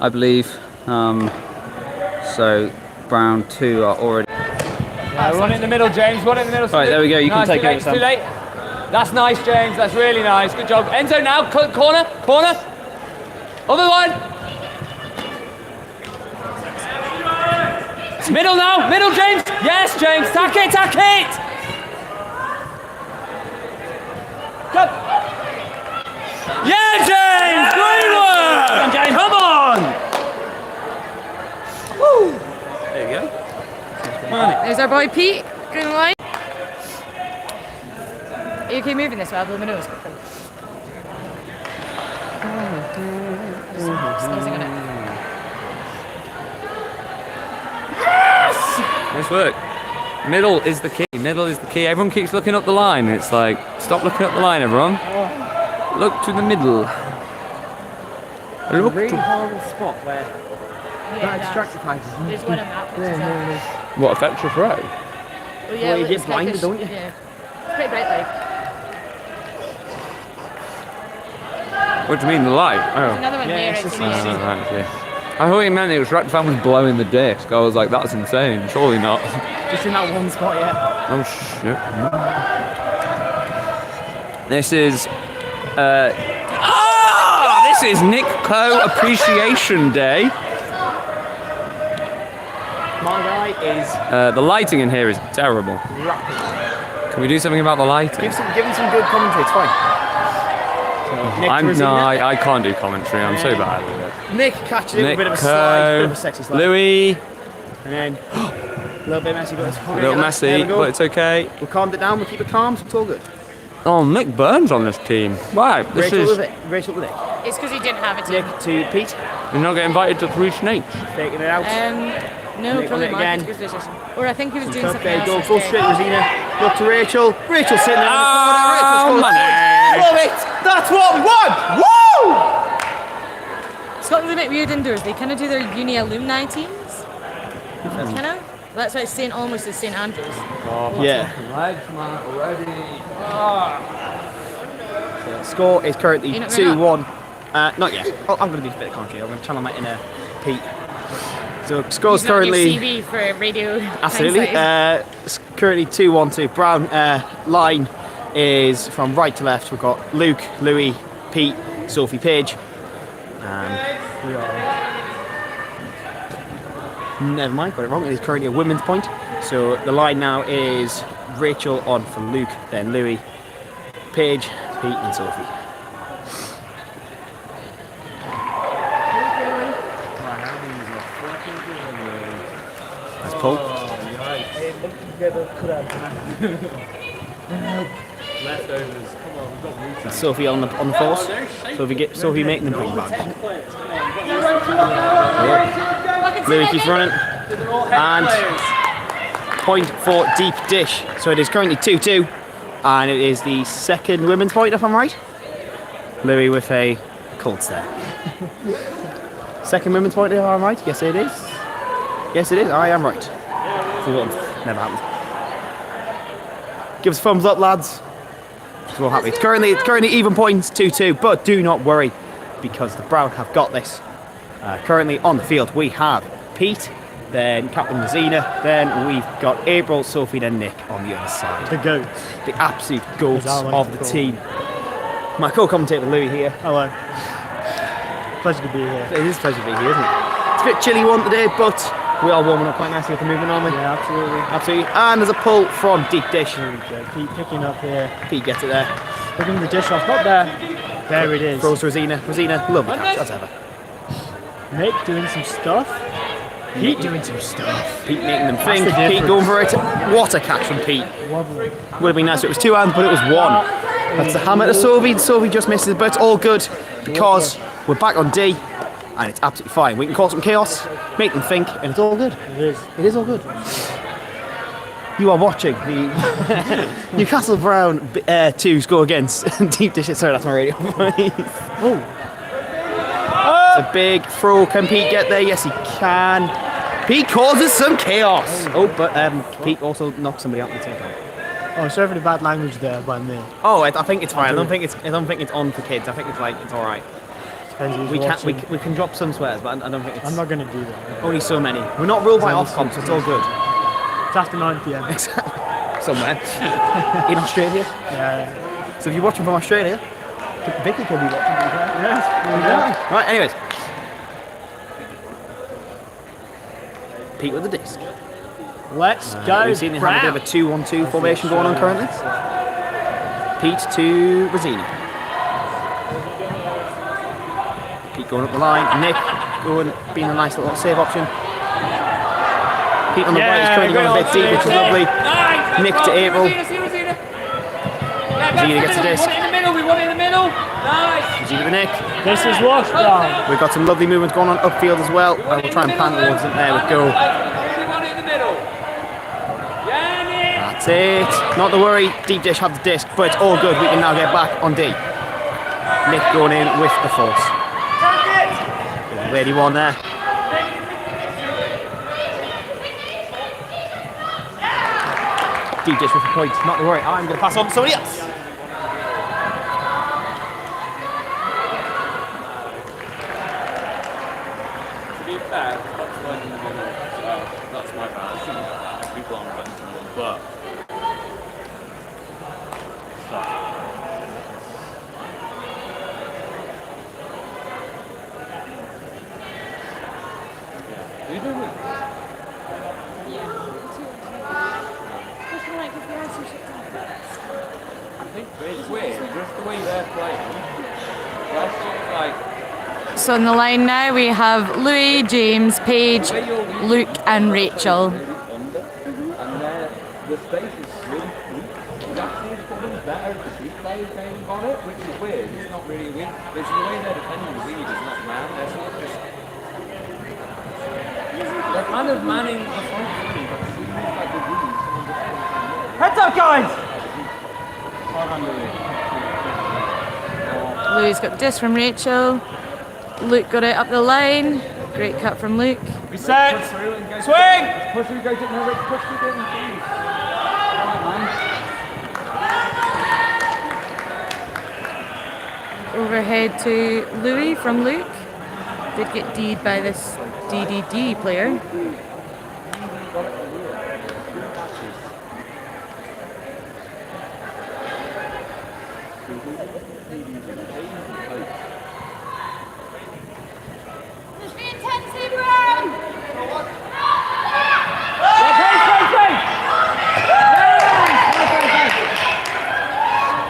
I believe. So Brown 2 are already. One in the middle, James. One in the middle. Right, there we go. You can take over, Sam. Too late. That's nice, James. That's really nice. Good job. Enzo now. Corner. Other one. It's middle now. Middle, James. Yes, James. Tack it. Good. Yeah, James. Great work. Come on. Woo. There you go. There's our boy Pete, green line. Are you okay moving this? I'll blow my nose quickly. Sneezing on it. Nice work. Middle is the key. Everyone keeps looking up the line. It's like, stop looking up the line, everyone. Look to the middle. Look really horrible spot where that extractor pipe is. There's one of that. What affects your throw? Well, yeah, you get blinded, don't you? Yeah. It's pretty bright light. What do you mean, the light? There's another one here. it's just Right, okay. I thought you meant it was Rectifan was blowing the disc. I was like, that's insane. Surely not. Just in that one spot, yeah. Oh shit. This is this is Nick Coe Appreciation Day. My guy is The lighting in here is terrible. rapid. Can we do something about the lighting? Give him some good commentary, it's fine. So, I can't do commentary. I'm so bad at it. Nick catches it with a bit of a Nick slide, bit of Coe, a sexy slide. Louis, And then a little bit messy, but it's fine. a little messy, but it's okay. We'll calm it down, we'll keep it calm, so it's all good. Oh, Nick Burns on this team. Wow, this Rachel is. with it. Rachel with it. It's because he didn't have a team. Nick to Pete, You're not getting invited to 3 Snakes. taking it out. No, Nick probably on it Mark. again. Or I think he was doing Up something there, else. go instead. straight, Rosina. Look to Rachel. Rachel sitting there. Oh, Rachel money. Love it. That's what we want. Woo! Scotland's a bit weird indoors. They kind of do their uni alumni teams. Kind of. That's why it's almost as St Andrews. Yeah. The score is currently You're not 2-1. Not yet. Oh, I'm going to do a bit of commentary. I'm going to channel my inner Pete. So score's He's not on your currently CV for radio. absolutely it's currently 2-1 to Brown. Line is from right to left. We've got Luke, Louis, Pete, Sophie, Page, and we are. Never mind, got it wrong. It is currently a women's point. So the line now is Rachel on for Luke, then Louis, Paige, Pete, and Sophie. That's Paul. That's Sophie on the force. Sophie making them bring back. Louis keeps running. And point for deep dish. So it is currently 2-2. And it is the second women's point, if I'm right. Louis with a cold stare. Second women's point, if I'm right. Yes, it is. Yes, it is. I am right. For once. Never happened. Give us a thumbs up, lads. We're happy. It's currently even points, 2-2. But do not worry, because the Brown have got this. Currently on the field, we have Pete, then Captain Rosina, then we've got April, Sophie, then Nick on the other side. The goats. The absolute goats As I like of to the call team. My co-commentator Louis here. Hello. Pleasure to be here. It is a pleasure to be here, isn't it? It's a bit chilly one today, but we are warming up quite nicely with the movement, aren't we? Yeah, absolutely. Absolutely. And there's a pull from deep dish. Keep picking up here. Pete gets it there. Picking the dish off. Not there. There it is. Throws to Rosina. Rosina, lovely catch as ever. Nick doing some stuff. Pete doing some stuff. Pete making them That's think. the Pete difference. going for it. What a catch from Pete. Wobbly. Would have been nice if it was 2 hands, but it was 1. That's the hammer to Sophie. Sophie just misses, but it's all good because we're back on D and it's absolutely fine. We can cause some chaos, make them think, and it's all good. It is. It is all good. You are watching the Newcastle Brown 2 score against Deep Dish. Sorry, that's my radio voice. Oh. It's a big throw. Can Pete get there? Yes, he can. Pete causes some chaos. Oh, but Pete also knocks somebody out at the same time. Oh, sorry for the bad language there by me. Oh, I think it's fine. I don't think it's on for kids. I think it's all right. Depends who's We watching. can drop some swears, but I don't think it's I'm not going to do that. only so many. We're not ruled by It's Ofcom, so it's all good. It's after 9 p.m. Somewhere in Australia. Yeah. So if you're watching from Australia, Vicky could be watching. Yeah. Right. Anyways, Pete with the disc. Let's go. We've seen him have a bit of a 2-1-2 formation going on currently. Pete to Rosina. Pete going up the line. Nick going, being a nice little save option. Pete on the right is currently going a bit deep, which is lovely. Nick to April. Rosina gets a disc. We want it in the middle. Nice. Rosina to Nick. This is washed down. We've got some lovely movements going on upfield as well. And we'll try and pan towards it. There we go. That's it. Not to worry, deep dish have the disc, but it's all good. We can now get back on D. Nick going in with the force. Lady one there. Deep dish with a point. Not to worry. I'm going to pass on to somebody else. To be fair, that's one in the middle. That's my bad. I shouldn't be blonde, but. Are you doing it? I think it's weird, just the way they're playing. That's sort of like. So on the line now we have Louis, James, Paige, Luke and Rachel. Under, and the space is really free. It's actually probably better if the big players maybe got it, which is weird. It's not really weird. But it's the way they're defending the lead is not man. They're sort of just. They're kind of manning the front three, but it seems like the lead. Heads up, guys! Louis got this from Rachel. Luke got it up the line. Great cut from Luke. Reset! Swing! Push through, go to no, push through, go please. Overhead to Louis from Luke. Did get D'd by this DDD player.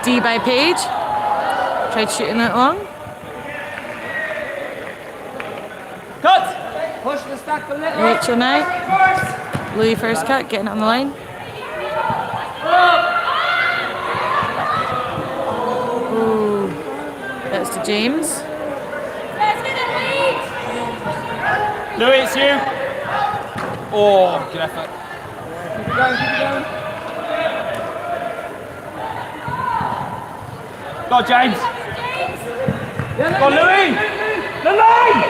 D by Paige. Tried shooting that long. Cut! Push the stack a little. Rachel now. Louis first cut, getting it on the line. Ooh. That's to James. Louis, it's you. Oh, good effort. Keep it going, keep it going. Go, James. Go, Louis. The line.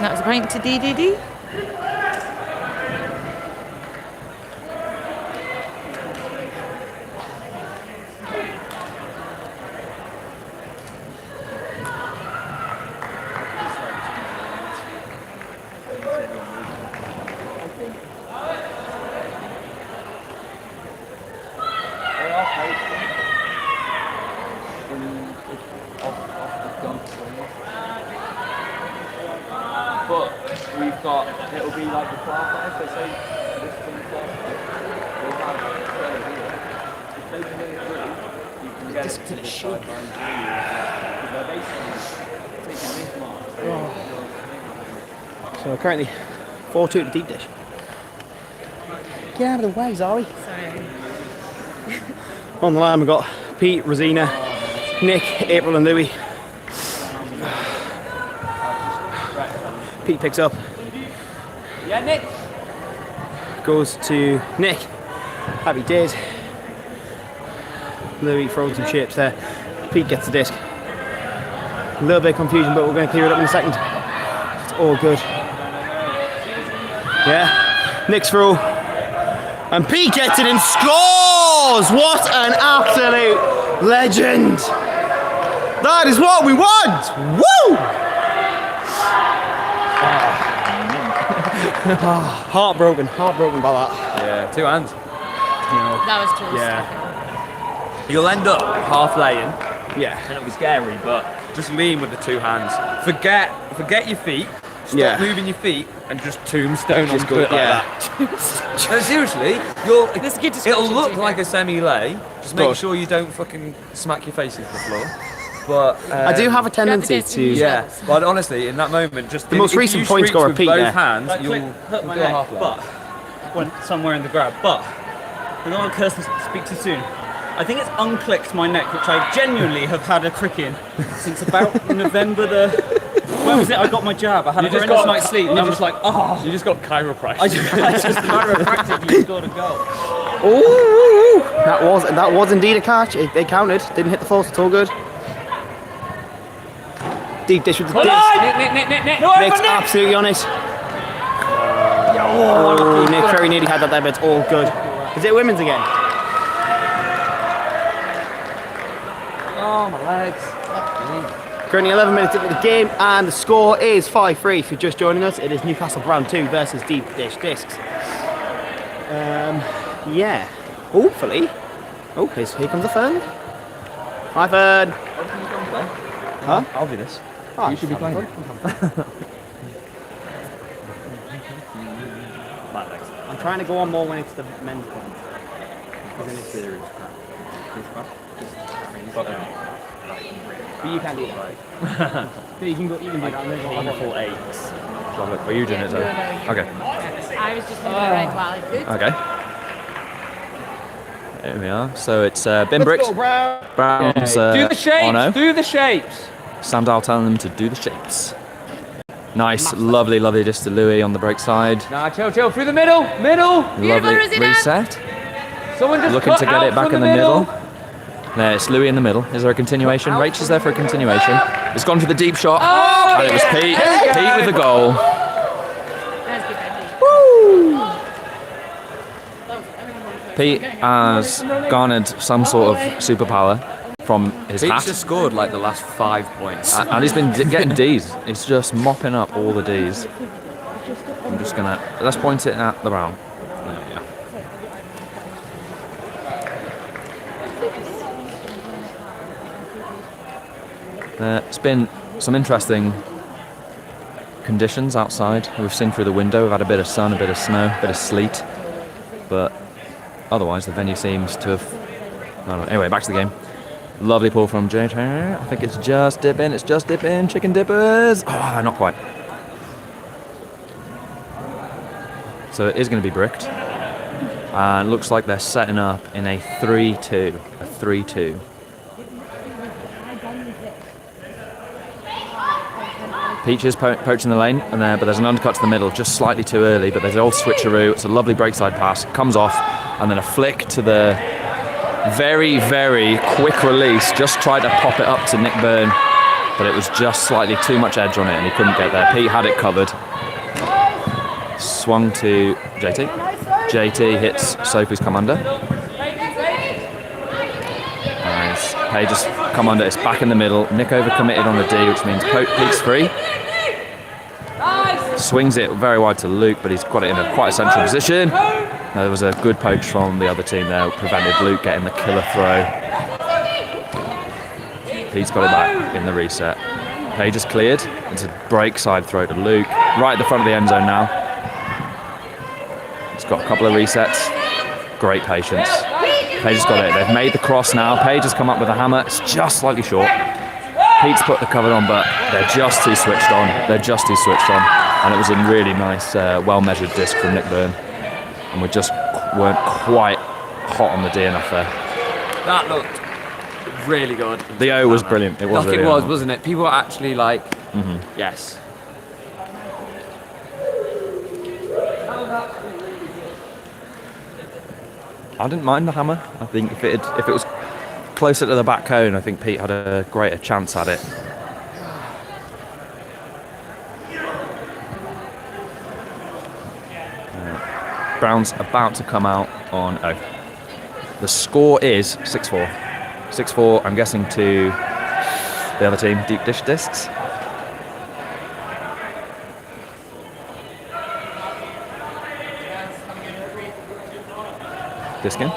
That was a point to DDD. But we've got, it'll be like the class, so say this from the class, we'll have here. If they can get it through, you can get it to the sideline through. Because they're basically taking this mark. So currently 4-2 to deep dish. Get out of the way, Zari. Sorry. On the line we've got Pete, Rosina, Nick, April and Louis. Pete picks up. Yeah, Nick. Goes to Nick. Happy days. Louis throws some shapes there. Pete gets the disc. A little bit of confusion, but we're going to clear it up in a second. It's all good. Yeah. Nick's through. And Pete gets it and scores! What an absolute legend! That is what we want! Woo! Heartbroken by that. Yeah, 2 hands. That was close. Yeah. You'll end up half laying, Yeah. and it'll be scary, but just lean with the 2 hands. Forget your feet. Stop Yeah. moving your feet and just tombstone Just onto go- it like yeah. that. No, seriously, This is good it'll description look too. like a semi-lay. Just make Good. sure you don't fucking smack your face into the floor. But I do have a tendency distance. to. yeah, but honestly, in that moment, just The most if recent you point screech scorer, with Pete, both there. hands, That you'll click hurt my do a neck, half lay. but went somewhere in the grab. But I don't want to curse and speak too soon. I think it's unclicked my neck, which I genuinely have had a crick in since about November the. When was it? I got my jab. I had a just horrendous got- night's sleep, and I was like, oh. You just got chiropractic. I just chiropractically scored a goal. Ooh, that was indeed a catch. It counted. Didn't hit the force. It's all good. Deep dish with the disc. Nick's absolutely on it. Oh, Nick very nearly had that there, but it's all good. Is it women's again? Oh, my legs. Currently 11 minutes into the game, and the score is 5-3. If you're just joining us, it is Newcastle Brown 2 versus Deep Dish Discs. Yeah. Hopefully. Oh, here comes a Fern. Hi, Fern. Huh? I'll be this. Oh, You should be playing. I'm trying to go on more when it's the men's one. Because then it's serious. But you can't do that. But you can do that. Painful aches. Are you doing it, though? Okay. I was just moving around while I could. Okay. There we are. So it's bin bricks. Brown's Do the shapes! Ono. Do the shapes! Sandal telling them to do the shapes. Nice, lovely disc to Louis on the break side. Nah, chill. Through the middle! Middle! Lovely Rosanna. reset. Someone just Looking cut to get out it back from in the middle. There, it's Louis in the middle. Is there a continuation? Rach is there for a continuation. It's gone for the deep shot. And it was Pete. Pete with the goal. That's good, I think. Pete has garnered some sort of superpower from his Pete's hat. just scored like the last 5 points. And he's been getting D's. He's just mopping up all the D's. I'm just gonna, let's point it at the Brown. There we go. It's been some interesting conditions outside. We've seen through the window. We've had a bit of sun, a bit of snow, a bit of sleet. But otherwise, the venue seems to have... I don't know. Anyway, back to the game. Lovely pull from JT. I think it's just dipping. It's just dipping. Chicken dippers. Oh, not quite. So it is going to be bricked. And it looks like they're setting up in a 3-2. A 3-2. Peach is poaching the lane, but there's an undercut to the middle, just slightly too early, but there's an old switcheroo. It's a lovely breakside pass, comes off, and then a flick to the very, very quick release. Just tried to pop it up to Nick Byrne, but it was just slightly too much edge on it, and he couldn't get there. Pete had it covered. Swung to JT. JT hits Sophie's commander. Nice. Page's commander is back in the middle. Nick overcommitted on the D, which means Pete's free. Swings it very wide to Luke, but he's got it in quite a central position. There was a good poach from the other team there, prevented Luke getting the killer throw. Pete's got it back in the reset. Page is cleared. It's a break side throw to Luke, right at the front of the end zone now. He's got a couple of resets. Great patience. Page has got it. They've made the cross now. Page has come up with a hammer. It's just slightly short. Pete's put the cover on, but they're just too switched on. And it was a really nice, well-measured disc from Nick Byrne. And we just weren't quite hot on the D enough there. That looked really good. The O was brilliant. It was Like really it was, nice. wasn't it? People were actually like, yes. I didn't mind the hammer. I think if it was closer to the back cone, I think Pete had a greater chance at it. Brown's about to come out on O. The score is 6-4. 6-4, I'm guessing, to the other team deep dish discs. Disc in.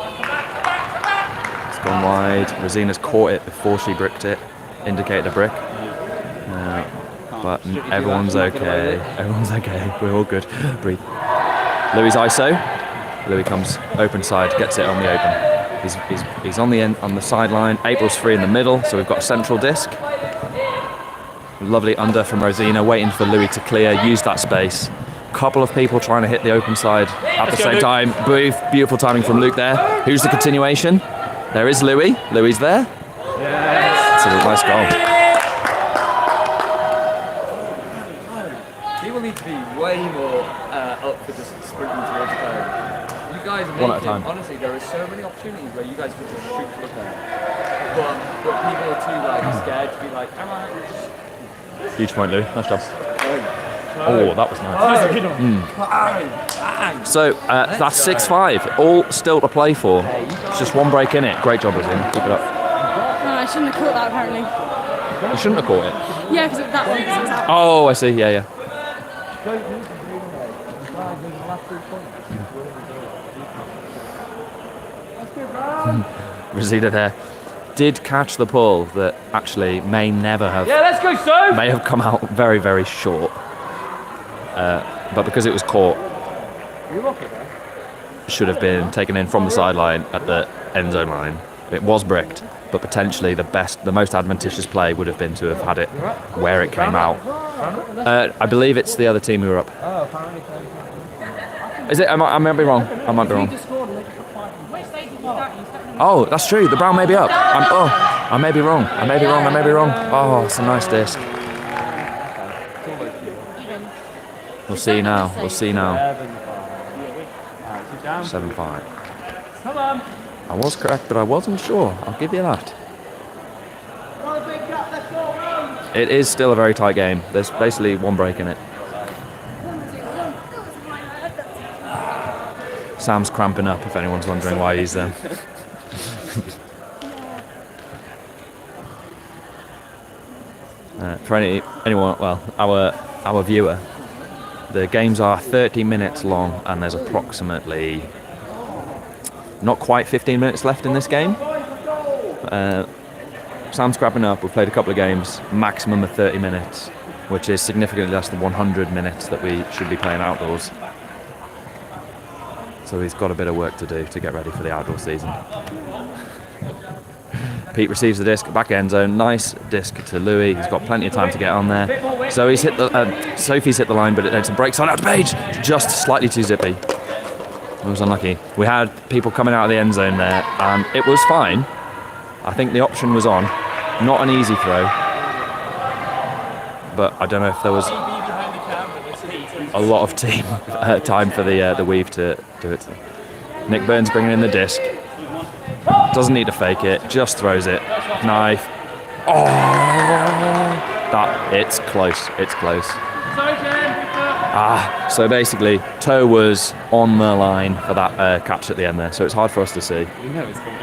It's gone wide. Rosina's caught it before she bricked it. Indicated a brick. But everyone's okay. Everyone's okay. We're all good. Breathe. Louis ISO. Louis comes open side, gets it on the open. He's on the end, on the sideline. April's free in the middle, so we've got a central disc. Lovely under from Rosina, waiting for Louis to clear. Use that space. Couple of people trying to hit the open side at the same time. Beautiful timing from Luke there. Who's the continuation? There is Louis. Louis there. It's a nice goal. People need to be way more up for just sprinting towards the goal. You guys are One at a making, time. honestly, there are so many opportunities where you guys could just shoot for the goal. But people are too scared to be like, am I? Huge point, Louis. Nice job. Oh, that was nice. So that's 6-5. All still to play for. It's just one break in it. Great job, Rosina. Keep it up. No, I shouldn't have caught that apparently. You shouldn't have caught it. Yeah, because that one was out. Oh, I see. Yeah. Rosina there did catch the pull that actually may never have. Yeah, let's go, Stone! May have come out very, very short. But because it was caught, should have been taken in from the sideline at the end zone line. It was bricked, but potentially the most advantageous play would have been to have had it where it came out. I believe it's the other team who were up. Is it? I might be wrong. I might be wrong. Oh, that's true. The Brown may be up. I may be wrong. I may be wrong. Oh, it's a nice disc. We'll see now. 7-5. I was correct, but I wasn't sure. I'll give you that. It is still a very tight game. There's basically one break in it. Sam's cramping up, if anyone's wondering why he's there. For anyone, well, our viewer, the games are 30 minutes long, and there's approximately not quite 15 minutes left in this game. Sam's grabbing up. We've played a couple of games, maximum of 30 minutes, which is significantly less than 100 minutes that we should be playing outdoors. So he's got a bit of work to do to get ready for the outdoor season. Pete receives the disc, back end zone, nice disc to Louis. He's got plenty of time to get on there. So he's hit the Sophie's hit the line, but it's a break sign out to Paige, just slightly too zippy. It was unlucky. We had people coming out of the end zone there, and it was fine. I think the option was on. Not an easy throw, but I don't know if there was a lot of team time for the weave to do it. Nick Burns bringing in the disc. Doesn't need to fake it, just throws it. Knife. Oh, it's close. So basically, toe was on the line for that catch at the end there, so it's hard for us to see. You know it's coming.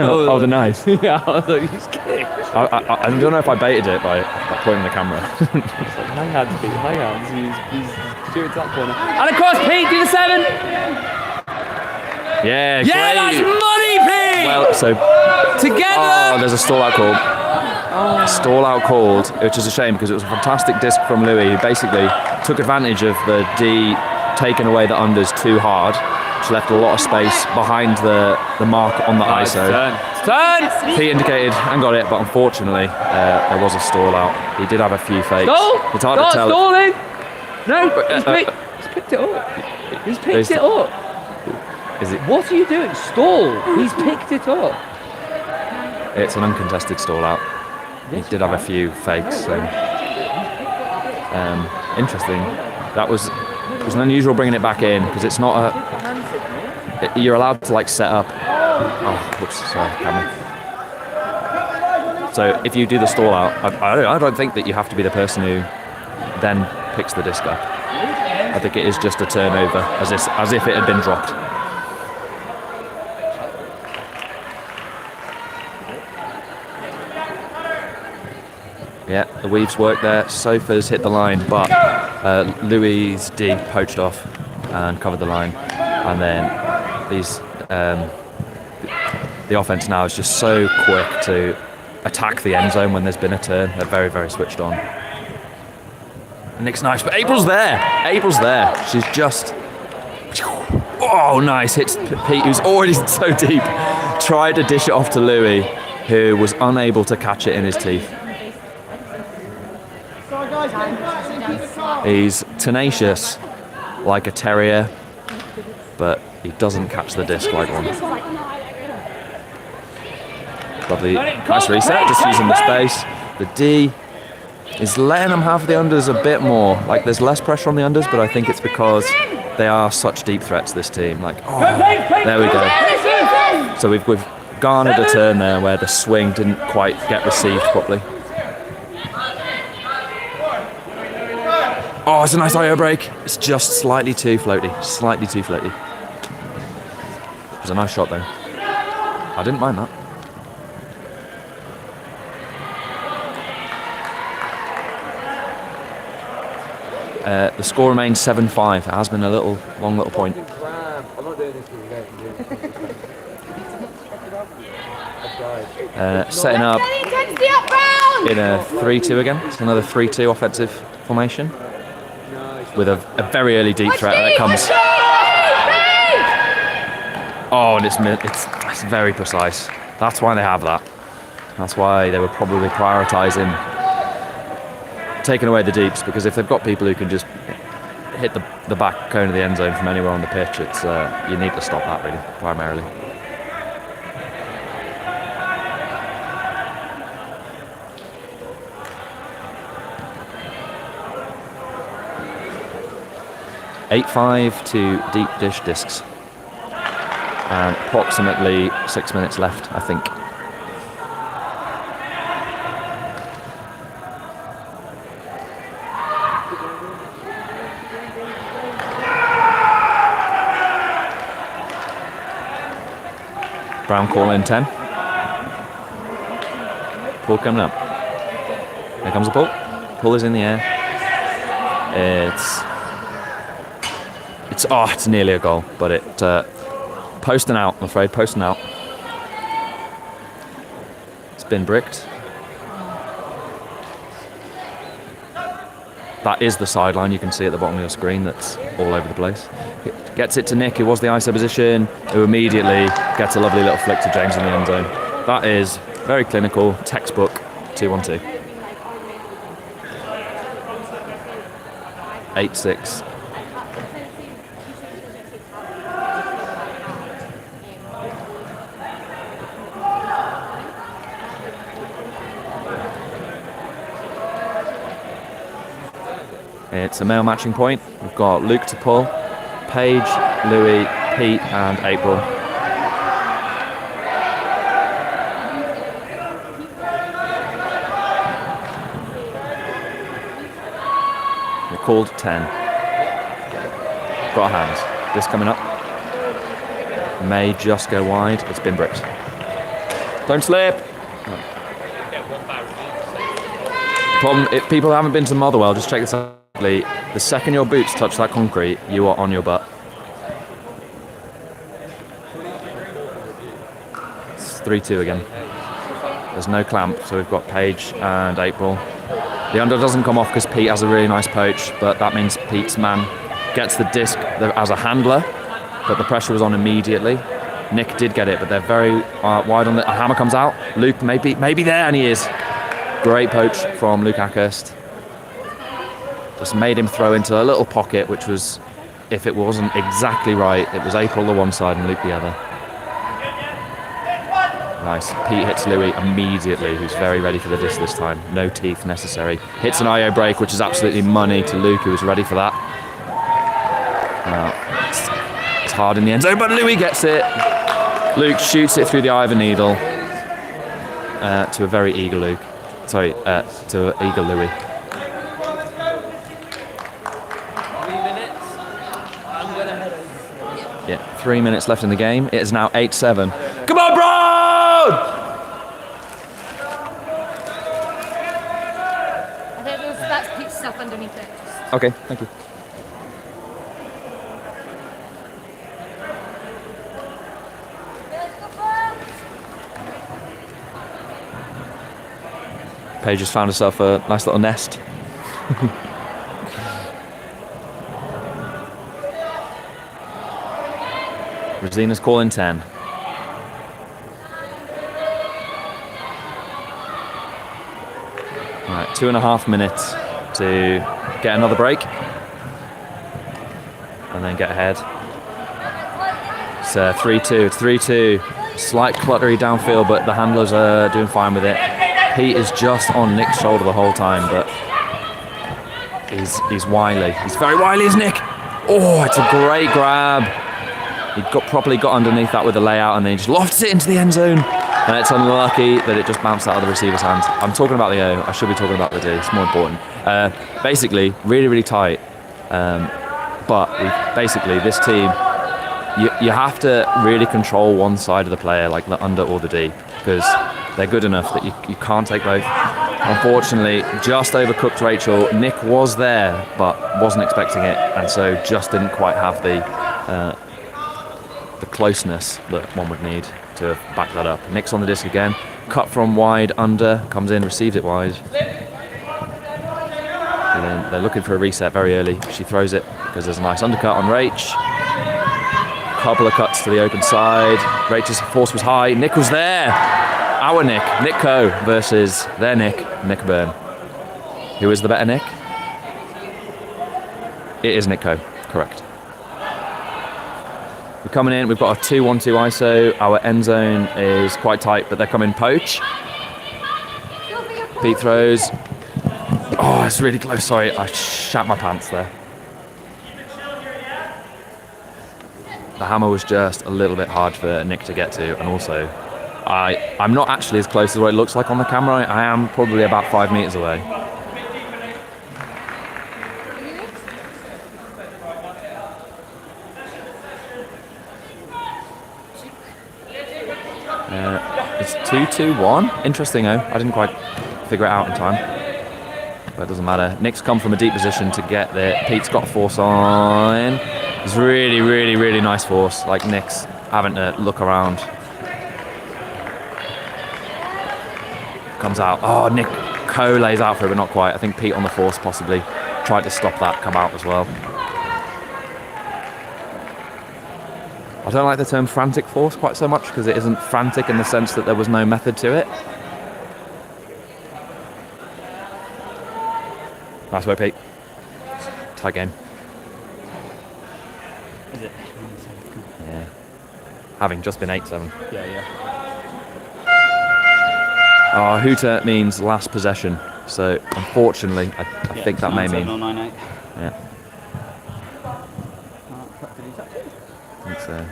Oh, the knife. Yeah, I thought he's kicked. I don't know if I baited it by pointing the camera. High hands, Pete, high hands. He's shooting to that corner. And across, Pete, do the 7. Yeah, Yeah, that's money, Pete! well, so Together! there's a stall out called. Stall out called, which is a shame because it was a fantastic disc from Louis, who basically took advantage of the D taking away the unders too hard, which left a lot of space behind the mark on the ISO. Turn! He indicated and got it, but unfortunately there was a stall out. He did have a few fakes. Stall! It's hard Start to tell. stalling! No, he's picked it up. He's picked it up. Is it? What are you doing? Stall! He's picked it up. It's an uncontested stall out. He did have a few fakes. So, interesting. It was an unusual bringing it back in because it's not a. You're allowed to set up. Oh, whoops! Sorry, camera. So if you do the stall out, I don't think that you have to be the person who then picks the disc up. I think it is just a turnover, as if it had been dropped. Yeah, the weaves work there. Sofa's hit the line, but Louis' D poached off and covered the line. And then these the offense now is just so quick to attack the end zone when there's been a turn. They're very, very switched on. Nick's nice, but April's there. April's there. She's just... Oh, nice. Hits Pete, who's already so deep. Tried to dish it off to Louis, who was unable to catch it in his teeth. He's tenacious, like a terrier, but he doesn't catch the disc like one. Lovely, nice reset, just using the space. The D is letting them have the unders a bit more. Like, there's less pressure on the unders, but I think it's because they are such deep threats, this team. Like, oh, there we go. So we've garnered a turn there where the swing didn't quite get received properly. Oh, it's a nice IO break. It's just slightly too floaty. Slightly too floaty. It was a nice shot though. I didn't mind that. The score remains 7-5. It has been a long little point. Setting up in a 3-2 again. It's another 3-2 offensive formation with a very early deep threat that comes. Oh, and it's very precise. That's why they have that. That's why they were probably prioritising taking away the deeps, because if they've got people who can just hit the back cone of the end zone from anywhere on the pitch, it's you need to stop that really, primarily. (8-5) to deep dish discs, and approximately 6 minutes left, I think. Brown call in 10. Pull coming up. Here comes the pull. Pull is in the air. It's nearly a goal, but it posting out, I'm afraid, posting out. It's been bricked. That is the sideline, you can see at the bottom of your screen, that's all over the place. Gets it to Nick, who was the ISO position, who immediately gets a lovely little flick to James in the end zone. That is very clinical, textbook 2-1-2. 8-6. It's a male matching point. We've got Luke to pull, Paige, Louis, Pete and April. We're called 10. Got our hands. This coming up. May just go wide. It's been bricked. Don't slip. Problem, if people haven't been to Motherwell, just check this out. The second your boots touch that concrete, you are on your butt. It's 3-2 again. There's no clamp, so we've got Paige and April. The under doesn't come off because Pete has a really nice poach, but that means Pete's man gets the disc as a handler, but the pressure was on immediately. Nick did get it, but they're very wide on the... A hammer comes out. Luke maybe there, and he is. Great poach from Luke Ackhurst. Just made him throw into a little pocket, which was, if it wasn't exactly right, it was April the one side and Luke the other. Nice. Pete hits Louis immediately, who's very ready for the disc this time. No teeth necessary. Hits an IO break, which is absolutely money to Luke, who was ready for that. It's hard in the end zone, but Louis gets it. Luke shoots it through the eye of a needle to a very eager Luke. Sorry, to an eager Louis. 3 minutes left in the game. It is now 8-7. Come on, Brown! Put stuff underneath it. Okay, thank you. Paige has found herself a nice little nest. Rosina's calling 10. Right, 2.5 minutes to get another break and then get ahead. It's 3-2. It's 3-2. Slight cluttery downfield, but the handlers are doing fine with it. Pete is just on Nick's shoulder the whole time, but he's wily. He's very wily, is Nick. Oh, it's a great grab. He properly got underneath that with the layout, and then he just lofts it into the end zone. And it's unlucky that it just bounced out of the receiver's hands. I'm talking about the O. I should be talking about the D. It's more important. Basically, really, really tight. But basically, this team, you have to really control one side of the player, like the under or the D, because they're good enough that you can't take both. Unfortunately, just overcooked Rachel. Nick was there, but wasn't expecting it, and so just didn't quite have the closeness that one would need to back that up. Nick's on the disc again. Cut from wide, under, comes in, receives it wide. And then they're looking for a reset very early. She throws it because there's a nice undercut on Rach. Couple of cuts to the open side. Rachel's force was high. Nick was there. Our Nick, Nick Coe versus their Nick, Nick Byrne. Who is the better Nick? It is Nick Coe, correct. We're coming in, we've got a 2-1-2 ISO. Our end zone is quite tight, but they're coming poach. Pete throws. Oh, it's really close. Sorry, I shat my pants there. The hammer was just a little bit hard for Nick to get to, and also I'm not actually as close as what it looks like on the camera. I am probably about 5 meters away. It's 2-2-1. Interesting, though. I didn't quite figure it out in time. But it doesn't matter. Nick's come from a deep position to get there. Pete's got force on. It's really, really, really nice force. Like Nick's having to look around. Comes out. Oh, Nick Coe lays out for it, but not quite. I think Pete on the force possibly tried to stop that come out as well. I don't like the term frantic force quite so much because it isn't frantic in the sense that there was no method to it. Nice work, Pete. Tight game. Is it? Yeah. Having just been 8-7. Yeah. Oh, Hooter means last possession. So, unfortunately, I think that may mean... 9-7 or 9-8. Yeah.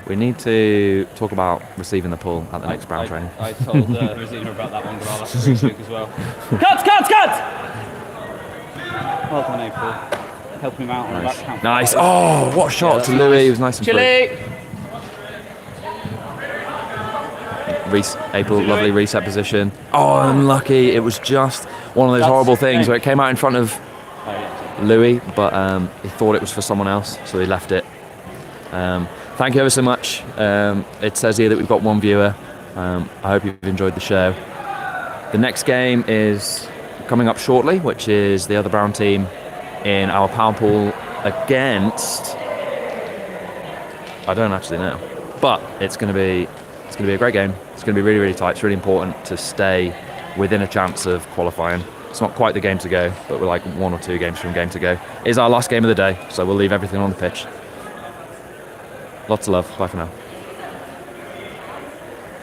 We need to talk about receiving the pull at the next Brown training. I told Rosina about that one, but I'll have to speak to Luke as well. Cut! Well done, April. Helping him out on the back count. Nice. Oh, what a shot to Louis. He was nice and free. April, lovely reset position. Oh, unlucky. It was just one of those horrible things where it came out in front of Louis, but he thought it was for someone else, so he left it. Thank you ever so much. It says here that we've got one viewer. I hope you've enjoyed the show. The next game is coming up shortly, which is the other Brown team in our power pool against... I don't actually know. But it's going to be a great game. It's going to be really, really tight. It's really important to stay within a chance of qualifying. It's not quite the game to go, but we're like 1 or 2 games from game to go. It is our last game of the day, so we'll leave everything on the pitch. Lots of love. Bye for now.